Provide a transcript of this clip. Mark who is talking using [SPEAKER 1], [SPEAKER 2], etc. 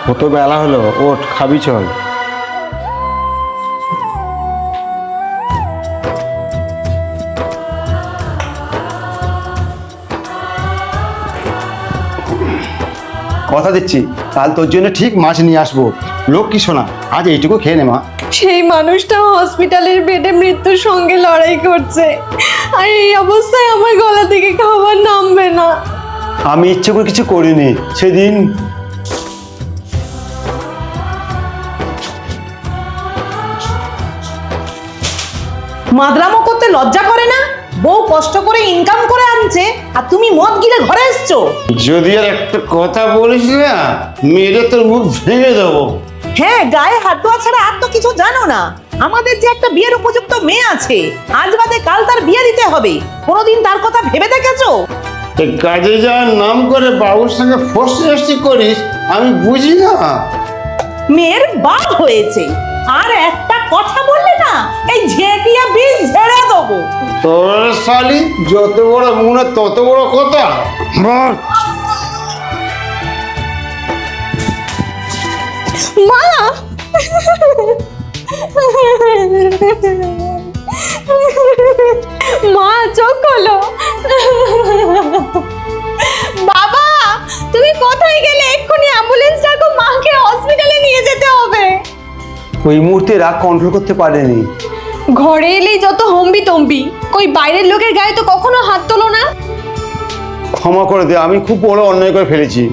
[SPEAKER 1] কত বেলা হলো, ওঠ খাবি চল।
[SPEAKER 2] কথা দিচ্ছি কাল তোর জন্য ঠিক মাছ নিয়ে আসবো। লক্ষ্মী সোনা, আজ এইটুকু খেয়ে নে মা।
[SPEAKER 3] সেই মানুষটা হসপিটালের বেডে মৃত্যুর সঙ্গে লড়াই করছে, আর এই অবস্থায় আমার গলা থেকে খাবার নামবে না।
[SPEAKER 2] আমি ইচ্ছে করে কিছু করিনি সেদিন।
[SPEAKER 4] মাদরামো করতে লজ্জা করে না? বউ কষ্ট করে ইনকাম করে আনছে আর তুমি মদ গিলে ঘরে এসছো।
[SPEAKER 1] যদি আর একটা কথা বলিস না, মেরে তোর মুখ ভেঙে দেবো।
[SPEAKER 4] হ্যাঁ, গায়ে হাত ধোয়া ছাড়া আর তো কিছু জানো না। আমাদের যে একটা বিয়ের উপযুক্ত মেয়ে আছে, আজ বাদে কাল তার বিয়ে দিতে হবে। কোনোদিন তার কথা ভেবে দেখেছো?
[SPEAKER 1] এই কাজে যাওয়ার নাম করে বাবুর সঙ্গে ফষ্টি করিস, আমি বুঝি না।
[SPEAKER 4] মেয়ের বাপ হয়েছে আর একটা কথা বললে না, এই ঝেঁটিয়া বীজ ঝেড়ে দেবো।
[SPEAKER 1] তোর শালি যত বড় মনে তত বড় কথা। বল।
[SPEAKER 3] মা, মা চোখ খোলো। বাবা, তুমি কোথায় গেলে? এক্ষুনি অ্যাম্বুলেন্স ডাকো, মাকে হসপিটালে নিয়ে যেতে হবে।
[SPEAKER 2] ওই মুহূর্তে রাগ কন্ট্রোল করতে পারেনি।
[SPEAKER 3] ঘরে এলেই যত হম্বি তম্বি, কই বাইরের লোকের গায়ে তো কখনো হাত তোলো না।
[SPEAKER 2] ক্ষমা করে দে, আমি খুব বড় অন্যায় করে ফেলেছি।